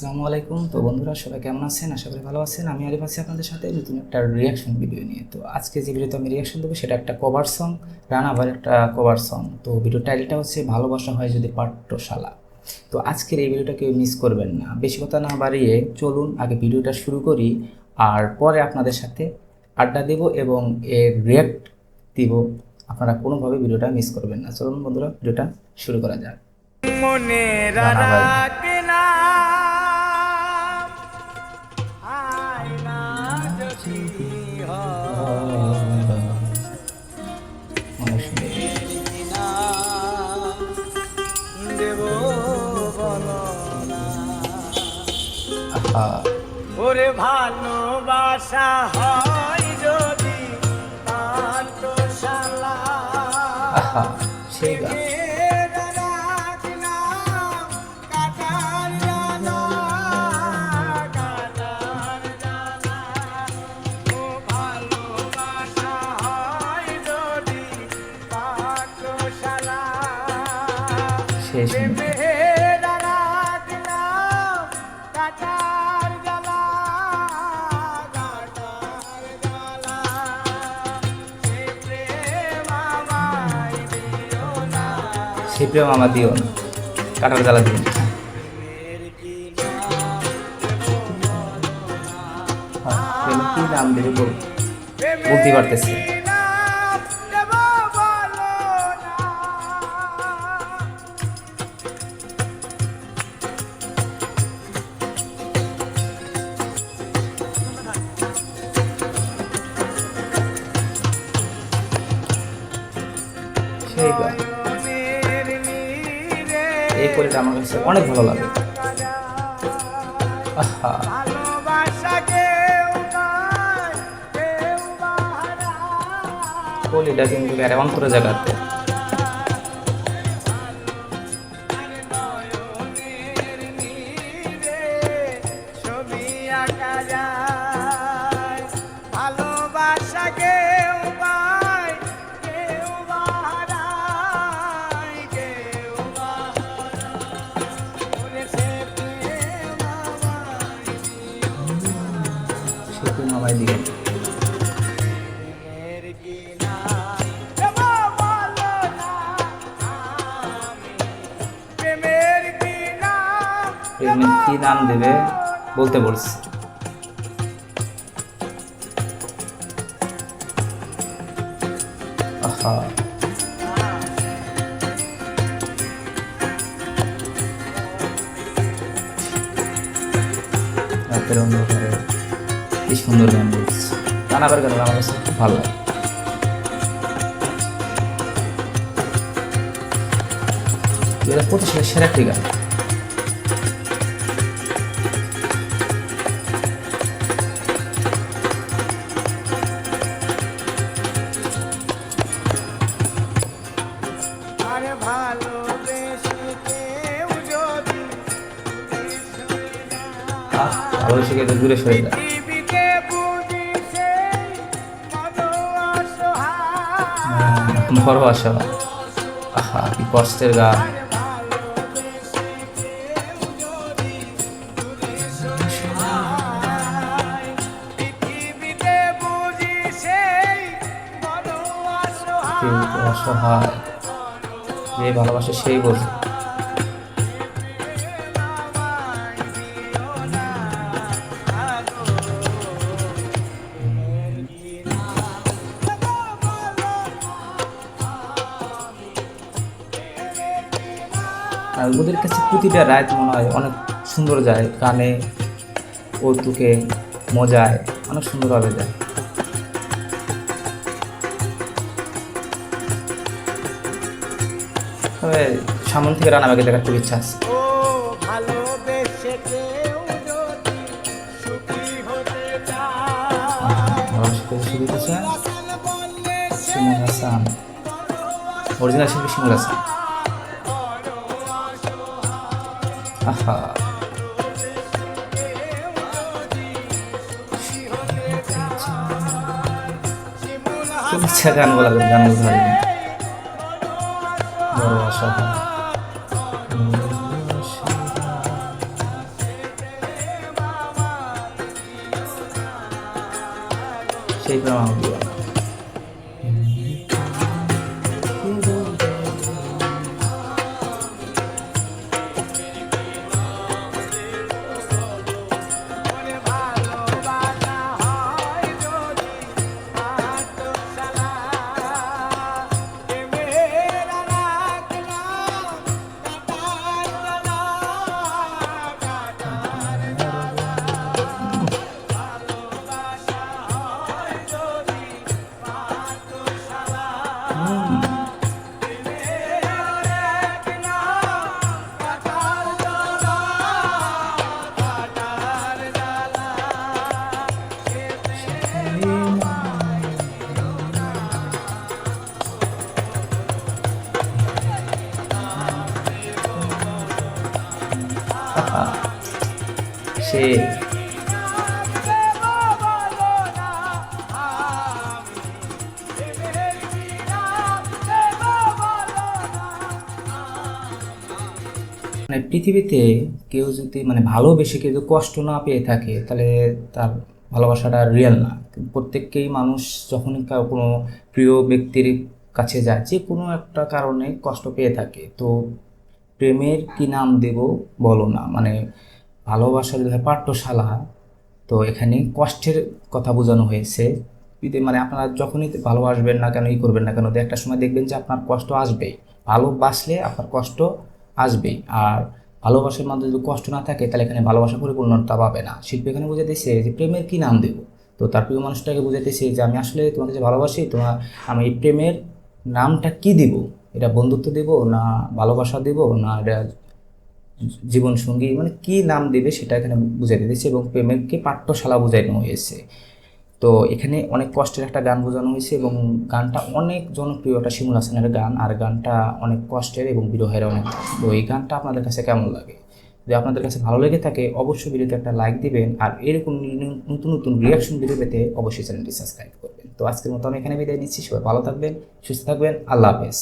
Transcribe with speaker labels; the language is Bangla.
Speaker 1: আসসালামু আলাইকুম। তো বন্ধুরা সবাই কেমন আছেন? আশা করি ভালো আছেন। আমি আরিফ আছি আপনাদের সাথে নতুন একটা রিয়াকশন ভিডিও নিয়ে। তো আজকে যে ভিডিওতে আমি রিয়াকশন দেবো সেটা একটা কভার সং, রানাভার একটা কভার সং। তো ভিডিও টাইটেলটা হচ্ছে ভালোবাসা হয় যদি পাঠ্যশালা। তো আজকের এই ভিডিওটা কেউ মিস করবেন না। বেশি কথা না বাড়িয়ে চলুন আগে ভিডিওটা শুরু করি, আর পরে আপনাদের সাথে আড্ডা দেব এবং এর রিয়াক্ট দিব। আপনারা কোনোভাবে ভিডিওটা মিস করবেন না। চলুন বন্ধুরা ভিডিওটা শুরু করা যাক। রানাভাই
Speaker 2: ওরে ভালোবাসা হয় যদি পাঠশালা
Speaker 1: সেই গান। শেষ সেই প্রেম আমার দিও না, কাটার জ্বালা দিও না। কি নাম দেবে বলতে পারতেছি। সেই গান, এই কলিটা আমার কাছে অনেক ভালো লাগে। আহা, কলিটা কিন্তু আরে অন্তরে জায়গাতে। মামাই দিকে কি নাম দেবে বলতে বলছি। আহা, রাতের অন্ধকারে কি সুন্দর গান বলছে। রানাভার গান আমার কাছে খুব ভালো লাগে। এটা 25 সালের সেরা একটি গান। ভালোবেসে গেলে দূরে সরে যায়। বড় আশা, আহা কি কষ্টের গান। অসহায় যে ভালোবাসে সেই বোঝে। আর ওদের কাছে প্রতিটা রাত মনে হয় অনেক সুন্দর যায়, গানে কৌতুকে মজায় অনেক সুন্দরভাবে যায়। তবে সামনে থেকে রানাভাইকে দেখার খুব ইচ্ছা আছে। শিমুল হাসান, অরিজিনাল শিল্পী শিমুল হাসান। আহা, খুব ইচ্ছা গান বলা গান বলতে পারি না। বড় অসহায় সেই প্রেম আমাকে দিও না।
Speaker 2: ওরে ভালোবাসা হয় যদি পাঠশালা, প্রেমের রাখলাম কাটার জালা, কাটার জালা। ভালোবাসা হয় যদি পাঠশালা, প্রেমের রাখলাম কাটার জালা, কাটার জালা। সে প্রেম
Speaker 1: সে মানে পৃথিবীতে কেউ যদি মানে ভালোবেসে কেউ যদি কষ্ট না পেয়ে থাকে তাহলে তার ভালোবাসাটা রিয়েল না। প্রত্যেককেই মানুষ যখনই কোনো প্রিয় ব্যক্তির কাছে যায় যে কোনো একটা কারণে কষ্ট পেয়ে থাকে। তো প্রেমের কি নাম দেব বলো না, মানে ভালোবাসা যদি হয় পাঠ্যশালা, তো এখানে কষ্টের কথা বোঝানো হয়েছে। মানে আপনারা যখনই ভালোবাসবেন না কেন, করবেন না কেন, তো একটা সময় দেখবেন যে আপনার কষ্ট আসবেই। ভালোবাসলে আপনার কষ্ট আসবেই। আর ভালোবাসার মধ্যে যদি কষ্ট না থাকে তাহলে এখানে ভালোবাসা পরিপূর্ণতা পাবে না। শিল্পী এখানে বুঝাইতেছে যে প্রেমের কি নাম দেব, তো তার প্রিয় মানুষটাকে বুঝাইতেছে যে আমি আসলে তোমাকে যে ভালোবাসি, আমি এই প্রেমের নামটা কি দিব, এটা বন্ধুত্ব দেব না ভালোবাসা দেব না এটা জীবন সঙ্গী, মানে কি নাম দেবে সেটা এখানে বুঝাই দিয়েছে। এবং প্রেমেরকে পাঠ্যশালা বোঝানো হয়েছে। তো এখানে অনেক কষ্টের একটা গান বোঝানো হয়েছে এবং গানটা অনেক জনপ্রিয়, একটা শিমুল হাসানের গান। আর গানটা অনেক কষ্টের এবং বিরহের অনেক গান। তো এই গানটা আপনাদের কাছে কেমন লাগে? যদি আপনাদের কাছে ভালো লেগে থাকে অবশ্যই ভিডিওতে একটা লাইক দিবেন। আর এরকম নতুন নতুন রিয়াকশন ভিডিও পেতে অবশ্যই চ্যানেলটি সাবস্ক্রাইব করবেন। তো আজকের মতো আমি এখানে বিদায় নিচ্ছি। সবাই ভালো থাকবেন, সুস্থ থাকবেন। আল্লাহ হাফেজ।